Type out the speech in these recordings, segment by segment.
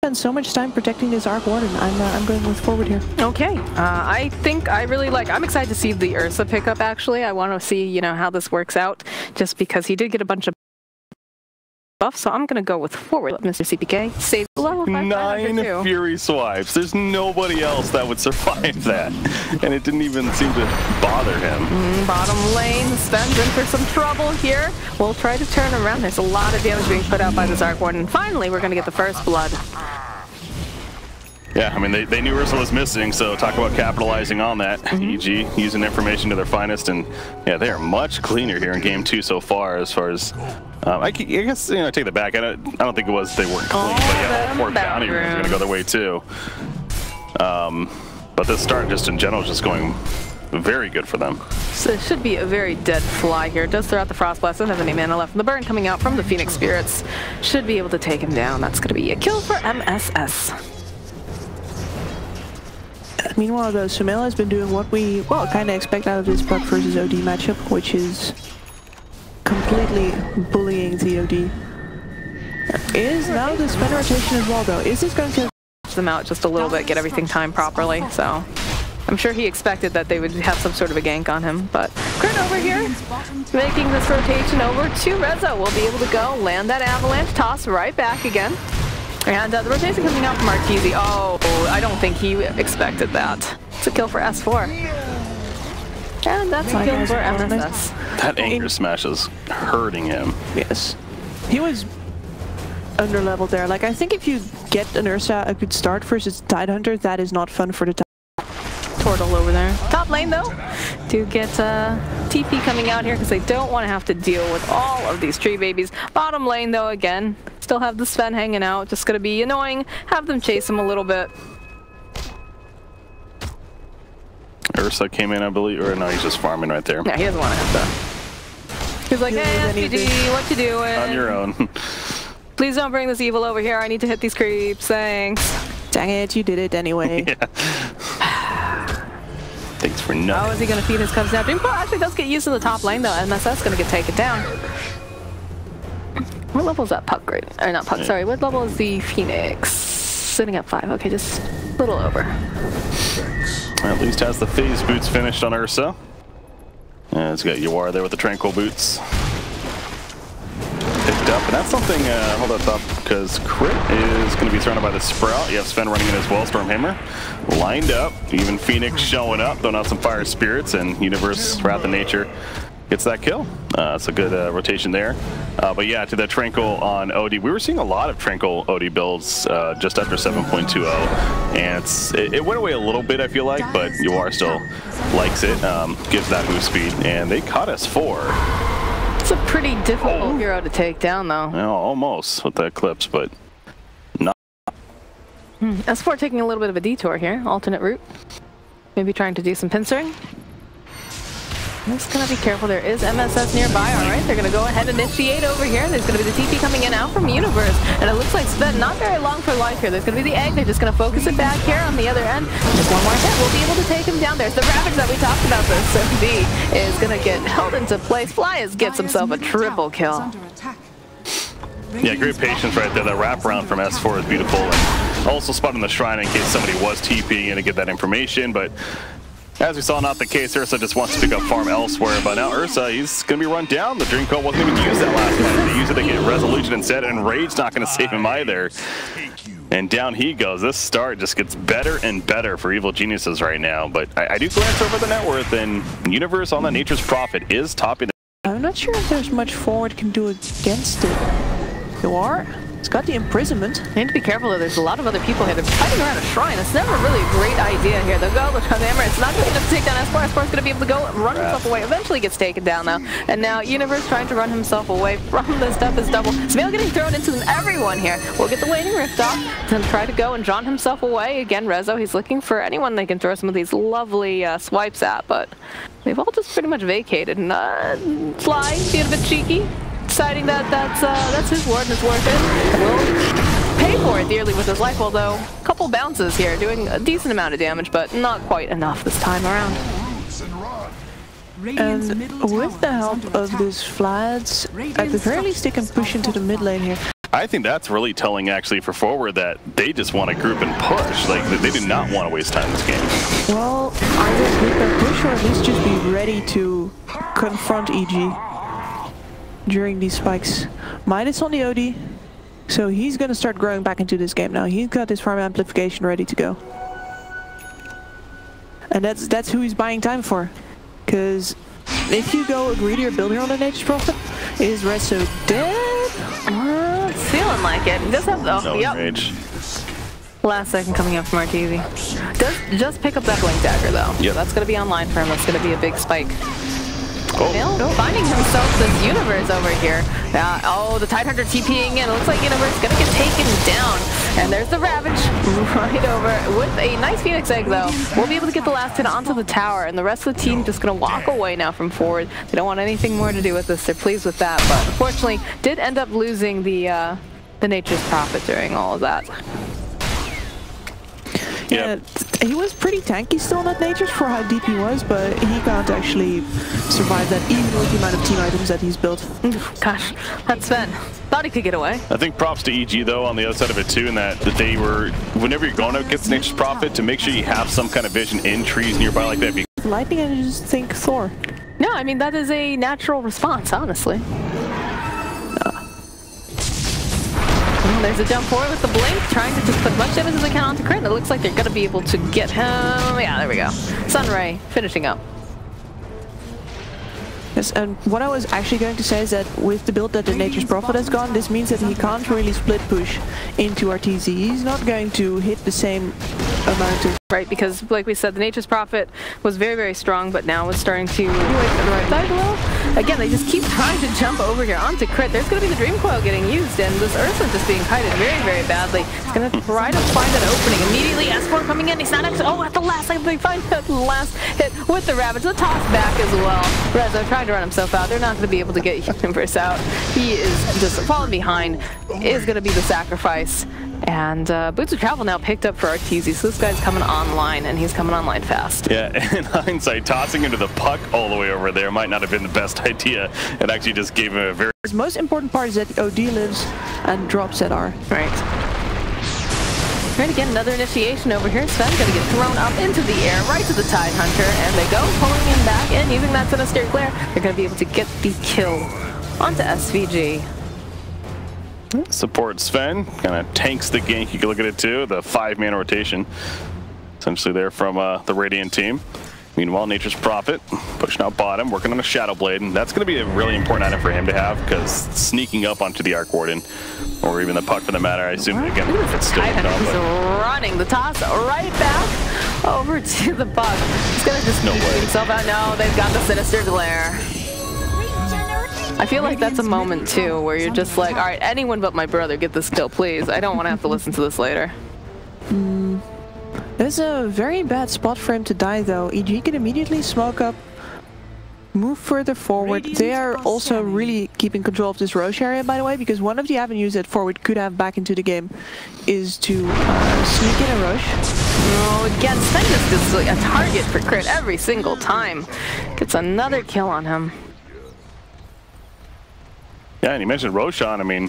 spent so much time protecting this Arc Warden. I'm going with forward here. Okay, I think I really like. I'm excited to see the Ursa pickup. Actually, I want to see how this works out. Just because he did get a bunch of buffs, so I'm gonna go with forward. Mr. CPK save level 9 Fury swipes. There's nobody else that would survive that, and it didn't even seem to bother him. Bottom lane, Sven's in for some trouble here. We'll try to turn around. There's a lot of damage being put out by this Arc Warden. And finally, we're gonna get the first blood. Yeah, I mean, they knew Ursa was missing, so talk about capitalizing on that. EG using information to their finest, and yeah, they are much cleaner here in game 2 so far. As far as I guess I take that back. I don't think it was they weren't clean, but yeah, all 4 bounty rooms are gonna go their way too. But this start, just in general, is just going very good for them. So it should be a very dead fly here. Does throw out the Frost Blast, doesn't have any mana left. And the burn coming out from the Phoenix Spirits should be able to take him down. That's gonna be a kill for MSS. Meanwhile, though, Sumail has been doing what we, kind of expect out of this Puck versus OD matchup, which is completely bullying the OD. Is now the Sven rotation as well, though. Is this going to them out just a little bit, get everything timed properly? So I'm sure he expected that they would have some sort of a gank on him. But Crit over here, making this rotation over to Rezo. We'll be able to go, land that Avalanche, toss right back again. And the rotation coming out from Arteezy. Oh, I don't think he expected that. It's a kill for S4. And that's a kill for MSS. That Anger Smash is hurting him. Yes. He was under-leveled there. Like, I think if you get an Ursa a good start versus Tidehunter, that is not fun for the Turtle over there. Top lane, though, to get TP coming out here because they don't want to have to deal with all of these tree babies. Bottom lane, though, again, still have the Sven hanging out. Just going to be annoying. Have them chase him a little bit. Ursa came in, I believe, or no, he's just farming right there. Yeah, he doesn't want to have to. He's like, hey, SPG, what you doing? On your own. Please don't bring this evil over here. I need to hit these creeps. Thanks. Dang it, you did it anyway. Yeah. Thanks for nothing. How is he going to feed his cubs now? Dreamcore actually does get used to the top lane, though. MSS going to get taken down. What level is that Puck grade? Or not Puck, sorry. What level is the Phoenix? Sitting at 5. Okay, just a little over. At least has the phase boots finished on Ursa. And it's got Yawar there with the tranquil boots. Picked up, and that's something, hold that thought, because Crit is going to be surrounded by the Sprout. You have Sven running in as well, Stormhammer lined up, even Phoenix showing up, throwing out some Fire Spirits, and Universe, Wrath of Nature gets that kill. It's a good rotation there. But yeah, to the Tranquil on OD, we were seeing a lot of Tranquil OD builds just after 7.20, and it went away a little bit, I feel like, but Yawar still likes it, gives that move speed, and they caught us 4. It's a pretty difficult hero to take down, though. Yeah, almost with the Eclipse, but not. S4 taking a little bit of a detour here, alternate route. Maybe trying to do some pincering. Just gonna be careful. There is MSS nearby. All right, they're gonna go ahead and initiate over here. There's gonna be the TP coming in out from Universe, and it looks like Sven not very long for life here. There's gonna be the egg. They're just gonna focus it back here on the other end. Just one more hit. We'll be able to take him down. There's the Ravage that we talked about. This so B is gonna get held into place. Flyers gets himself a triple kill. Yeah, great patience right there. That wraparound from S4 is beautiful, and also spotting the shrine in case somebody was TPing in to get that information, but. As we saw, not the case. Ursa just wants to pick up farm elsewhere, but now Ursa, he's going to be run down. The Dream Coat wasn't even used that last time. They used it to get Resolution instead, and Rage's not going to save him either. And down he goes. This start just gets better and better for Evil Geniuses right now, but I do glance over the net worth, and Universe on that Nature's Prophet is topping. I'm not sure if there's much forward can do against it. You are? It's got the imprisonment. You need to be careful though, there's a lot of other people here. They're fighting around a shrine. It's never really a great idea here. They'll go with Hammer. It's not going to take down S4. S4 is going to be able to go run himself away. Eventually gets taken down though. And now Universe trying to run himself away from the stuff is double. Sumail getting thrown into everyone here. We'll get the Waning Rift off. Then try to go and draw himself away. Again, Rezo, he's looking for anyone they can throw some of these lovely swipes at, but they've all just pretty much vacated. And Fly, being a bit cheeky. Deciding that that's his word and it's worth it. Will pay for it dearly with his life, although a couple bounces here, doing a decent amount of damage, but not quite enough this time around. And with the help of these Flads, at the very least they can push into the mid lane here. I think that's really telling, actually, for forward that they just want to group and push. Like, they do not want to waste time in this game. Well, either group and push or at least just be ready to confront EG during these spikes. Minus on the OD, so he's going to start growing back into this game now. He's got his farm amplification ready to go. And that's who he's buying time for. Because if you go a greedier builder on the Nature's Prophet, is Rezo dead? It's feeling like it. Does have No rage. Last second coming up from Arteezy. Does just pick up that blink dagger though. Yep. That's gonna be online for him. That's gonna be a big spike. Oh. Finding himself this Universe over here. Oh, the Tidehunter TPing in. It looks like Universe gonna get taken down. And there's the Ravage right over with a nice Phoenix Egg though. We'll be able to get the last hit onto the tower, and the rest of the team just gonna walk away now from forward. They don't want anything more to do with this. They're pleased with that, but unfortunately did end up losing the Nature's Prophet during all of that. Yeah, he was pretty tanky still, not Nature's, for how deep he was, but he can't actually survive that even with the amount of team items that he's built. Gosh, that's Sven. Thought he could get away. I think props to EG though on the other side of it too, in that they were, whenever you're going against Nature's Prophet, to make sure you have some kind of vision in trees nearby like that. Lightning, I just think Thor. No, I mean, that is a natural response, honestly. Oh, there's a jump forward with the blink, trying to just put as much damage as they can onto crit. It looks like they're going to be able to get him. Yeah, there we go. Sunray finishing up. Yes, and what I was actually going to say is that with the build that the Nature's Prophet has gone, this means that he can't really split push into Arteezy. He's not going to hit the same amount of... Right, because like we said, the Nature's Prophet was very, very strong, but now it's starting to die below. Again, they just keep trying to jump over here onto crit. There's going to be the Dream Coil getting used, and this Ursa just being kited very, very badly. He's going to try to find an opening. Immediately, S4 coming in. He's not actually... Oh, at the last second, they find the last hit with the Ravage. The toss back as well. Rezo trying to run himself out. They're not going to be able to get Universe out. He is just falling behind. Is going to be the sacrifice. And Boots of Travel now picked up for Arteezy, so this guy's coming online, and he's coming online fast. Yeah, in hindsight, tossing into the puck all the way over there might not have been the best idea. It actually just gave him a very... The most important part is that the OD lives and drops at R. Right. Trying to get another initiation over here. Sven's going to get thrown up into the air, right to the Tidehunter, and they go, pulling him back in, using that Sinister Glare. They're going to be able to get the kill onto SVG. Support Sven, kind of tanks the gank. You can look at it too, the 5-man rotation. Essentially there from the Radiant team. Meanwhile, Nature's Prophet pushing out bottom, working on a Shadow Blade, and that's going to be a really important item for him to have, because sneaking up onto the Arc Warden, or even the puck for the matter, I assume, again, if it's still He's running the toss right back over to the puck. He's going to just keep himself out. No, they've got the Sinister Glare. I feel like that's a moment too where you're just like, all right, anyone but my brother, get this kill, please. I don't want to have to listen to this later. There's a very bad spot for him to die though. EG can immediately smoke up, move further forward. They are also really keeping control of this Roche area, by the way, because one of the avenues that forward could have back into the game is to sneak in a Roche. Oh, again, Sven just is like a target for crit every single time. Gets another kill on him. Yeah, and you mentioned Roshan. I mean,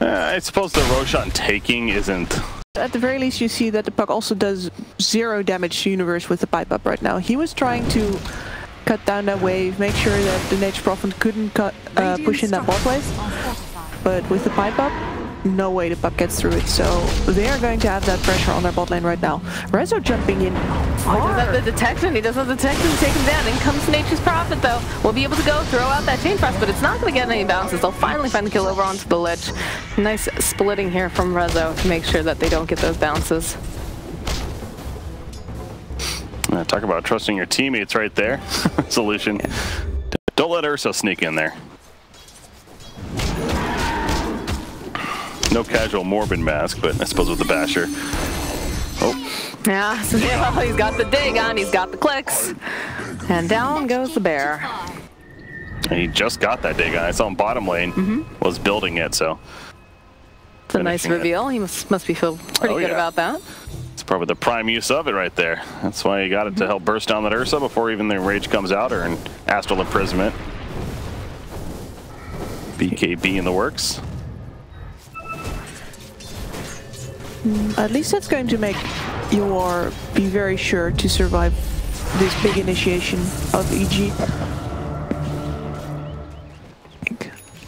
I suppose the Roshan taking isn't... At the very least, you see that the puck also does 0 damage to Universe with the pipe up right now. He was trying to cut down that wave, make sure that the Nature's Prophet couldn't push in that bot wave. But with the pipe up, no way the puck gets through it. So they are going to have that pressure on their bot lane right now. Rezo jumping in. Oh, he doesn't have the detection. He doesn't have the detection to take him down. In comes Nature's Prophet, though. We'll be able to go throw out that Chain Frost, but it's not going to get any bounces. They'll finally find the kill over onto the ledge. Nice splitting here from Rezo to make sure that they don't get those bounces. Talk about trusting your teammates right there. Solution. Don't let Ursa sneak in there. No casual Morbid mask, but I suppose with the Basher. Oh. Yeah, so he's got the dig on, he's got the clicks. And down goes the bear. And he just got that dig on. I saw him bottom lane, was building it, so. It's a nice reveal. He must be feel pretty good about that. It's probably the prime use of it right there. That's why you got it to help burst down that Ursa before even the rage comes out, or an Astral Imprisonment. BKB in the works. At least that's going to make your be very sure to survive this big initiation of EG.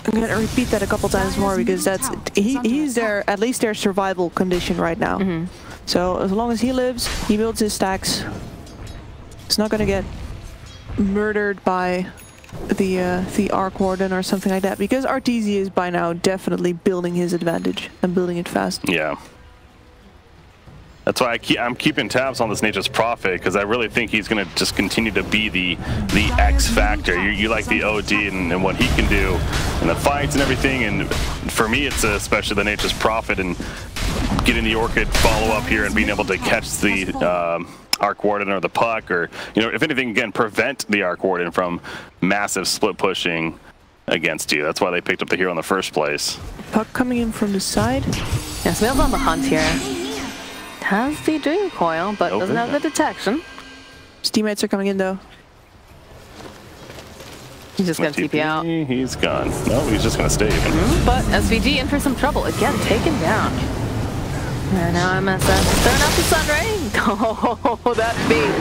I'm gonna repeat that a couple times more because that's he's their at least their survival condition right now. So as long as he lives, he builds his stacks. He's not gonna get murdered by the Arc Warden or something like that, because Arteezy is by now definitely building his advantage and building it fast. Yeah. That's why I'm keeping tabs on this Nature's Prophet, because I really think he's going to just continue to be the X factor. You like the OD and what he can do and the fights and everything, and for me it's especially the Nature's Prophet and getting the Orchid follow up here and being able to catch the Arc Warden or the puck, or if anything, again, prevent the Arc Warden from massive split pushing against you. That's why they picked up the hero in the first place. Puck coming in from the side. Yeah, Smail's on the hunt here. Has the Dream Coil, but doesn't have the detection. His teammates are coming in though. He's just going to TP out. He's gone. No, he's just going to stay. But SVG in for some trouble. Again, taken down. And now MSS is throwing out the Sunray. Oh, that beat.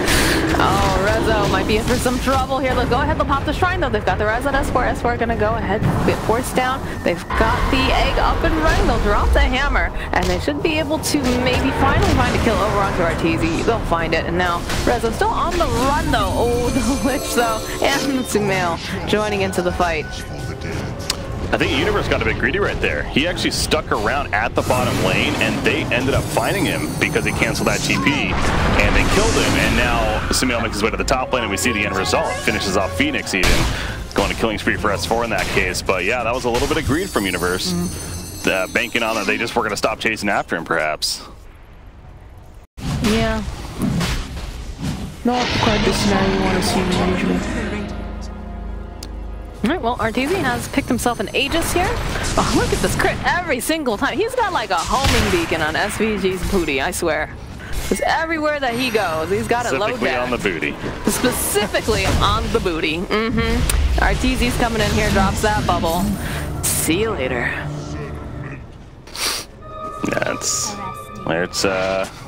Oh, Rezo might be in for some trouble here. They'll go ahead, they'll pop the Shrine though. They've got the Rise on S4. S4 gonna go ahead, get forced down. They've got the egg up and running. They'll drop the hammer, and they should be able to maybe finally find a kill over onto Arteezy. They'll find it, and now Rezo still on the run though. Oh, the Lich though, and Sumail joining into the fight. I think Universe got a bit greedy right there. He actually stuck around at the bottom lane, and they ended up finding him because he canceled that TP, and they killed him. And now Sumail makes his way to the top lane, and we see the end result. Finishes off Phoenix even, going to killing spree for S4 in that case. But yeah, that was a little bit of greed from Universe. Banking on that they just were going to stop chasing after him, perhaps. Yeah. Not quite the scenario you want to see usually. Alright, well, Arteezy has picked himself an Aegis here. Oh, look at this crit every single time. He's got like a homing beacon on SVG's booty, I swear. Because everywhere that he goes, he's got it low down. Specifically on the booty. Specifically on the booty. Arteezy's coming in here, drops that bubble. See you later. Yeah, it's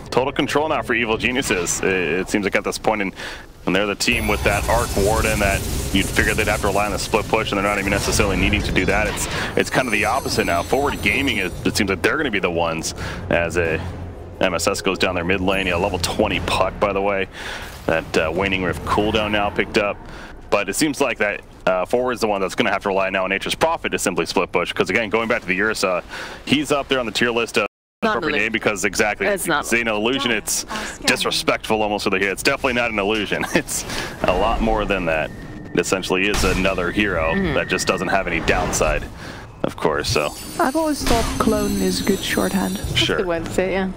total control now for Evil Geniuses. It seems like at this point in. And they're the team with that Arc Warden that you'd figure they'd have to rely on the split push, and they're not even necessarily needing to do that. It's kind of the opposite now. Forward Gaming, it seems like they're going to be the ones as a MSS goes down their mid lane. Yeah, level 20 puck, by the way. That Waning Rift cooldown now picked up. But it seems like that Forward's the one that's going to have to rely now on Nature's Prophet to simply split push. Because again, going back to the Ursa, he's up there on the tier list of appropriate name, because exactly, it's not saying an illusion, it's disrespectful almost for the hero. It's definitely not an illusion. It's a lot more than that. It essentially is another hero that just doesn't have any downside, of course. So I've always thought clone is a good shorthand. That's a good way to say it, yeah.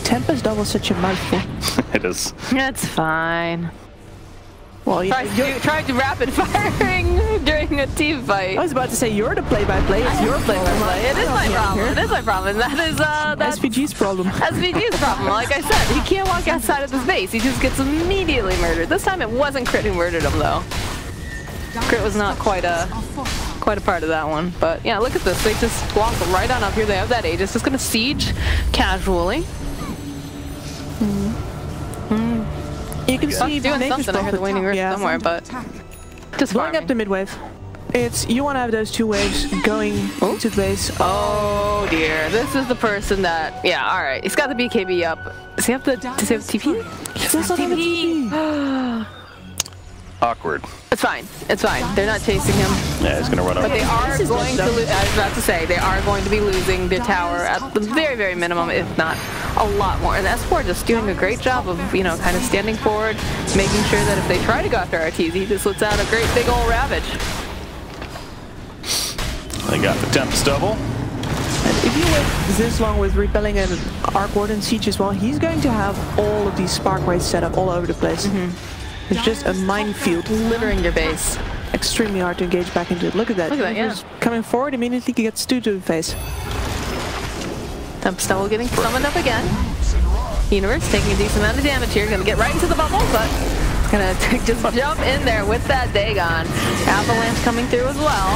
Tempest double is such a mouthful. It is. It's fine. Well, you tried to rapid firing during a team fight. I was about to say you're the play-by-play. It's your play-by-play. It is my problem. It is my problem. That is that's SVG's problem. SVG's problem. Like I said, he can't walk outside of his base. He just gets immediately murdered. This time it wasn't Crit who murdered him though. Crit was not quite a part of that one. But yeah, look at this. They just walk right on up here. They have that Aegis. Just gonna siege casually. You can see doing something. I heard the Waning Rift somewhere, but just going up the mid wave. You want to have those two waves going to the base. Oh dear, this is the person that. Yeah, all right. He's got the BKB up. Does he have does he have TP? He does not have a TP. Awkward. It's fine. It's fine. They're not chasing him. Yeah, he's gonna run over. But they are going to. I was about to say they are going to be losing their tower at the very, very minimum, if not a lot more. And S4 just doing a great job of kind of standing forward, making sure that if they try to go after Arteezy, he just lets out a great big old ravage. They got the Tempest double. And if you wait this long with repelling an Arc Warden siege as well, he's going to have all of these Sparkways set up all over the place. It's just a minefield. Littering your base. Extremely hard to engage back into it. Look at that. Look at that, yeah. Coming forward, immediately gets Stu to the face. Tempest double getting summoned up again. Universe taking a decent amount of damage here. Gonna get right into the bubble, but Gonna just jump in there with that Dagon. Avalanche coming through as well.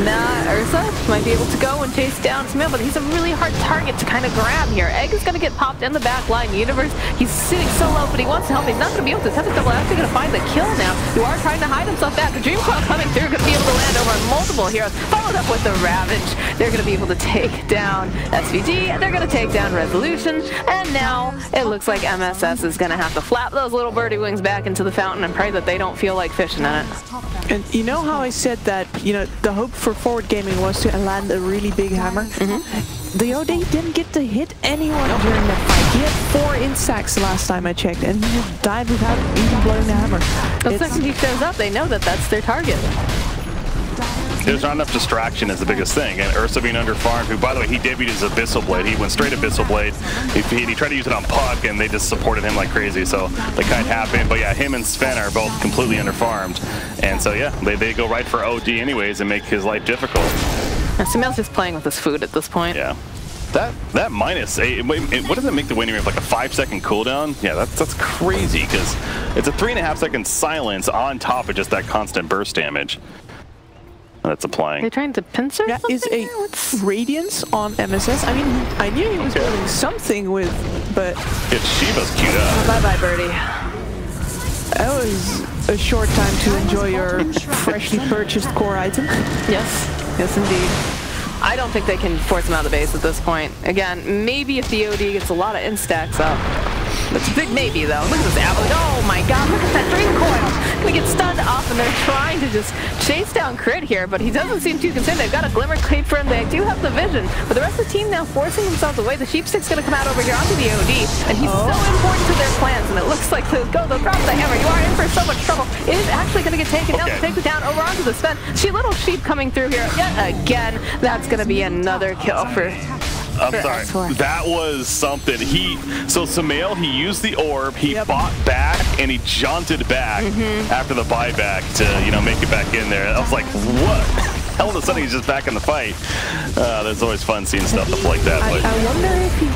Now Ursa might be able to go and chase down Smil, but he's a really hard target to kind of grab here. Egg is gonna get popped in the back line. Universe, he's sitting so low, but he wants to help. He's not gonna be able to attempt a double. Actually gonna find the kill now. You are trying to hide himself back. The Dream Cloud coming through, gonna be able to land over on multiple heroes. Followed up with the Ravage. They're gonna be able to take down SVG, and they're gonna take down Resolution. And now it looks like MSS is gonna have to flap those little birdie wings back into the fountain and pray that they don't feel like fishing in it. And you know how I said that, you know, the hope for forward gaming was to land a really big hammer? The OD didn't get to hit anyone during that fight. He had 4 insects last time I checked, and he died without even blowing the hammer. The second he shows up, they know that that's their target. There's not enough distraction is the biggest thing. And Ursa being underfarmed, who, by the way, he debuted his Abyssal Blade. He went straight Abyssal Blade. He tried to use it on Puck, and they just supported him like crazy. So the kind happened. But yeah, him and Sven are both completely underfarmed. And so yeah, they go right for OD anyways and make his life difficult. And Samel's just playing with his food at this point. Yeah. That -8, what does it make the winning rate? Like a 5-second cooldown? Yeah, that's crazy because it's a 3.5-second silence on top of just that constant burst damage that's applying. They're trying to pincer That something is a here? Radiance on MSS. I mean, I knew he was doing something with, but... It's Shiva's queued up. Bye-bye, Birdie. That was a short time to enjoy your freshly purchased core item. Yes, yes indeed. I don't think they can force him out of the base at this point. Again, maybe if the OD gets a lot of instacks up. That's a big maybe, though. Look at this avalanche. Oh my god, look at that Dream Coil. Gonna get stunned off, and they're trying to just chase down Crit here, but he doesn't seem too concerned. They've got a Glimmer Cape for him. They do have the vision, but the rest of the team now forcing themselves away. The Sheepstick's gonna come out over here onto the OD, and he's so important to their plans, and it looks like they'll drop the hammer. You are in for so much trouble. It is actually gonna get taken down to take it down over onto the Sven. Little Sheep coming through here yet again. That's gonna be another kill for... I'm sorry. That was something. So Sumail, he used the orb, he bought back, and he jaunted back after the buyback to, you know, make it back in there. I was like, what? All of a sudden, he's just back in the fight. That's always fun seeing stuff like that. But I wonder if he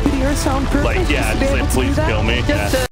did your sound purpose. like, yeah, just like, please kill me. Just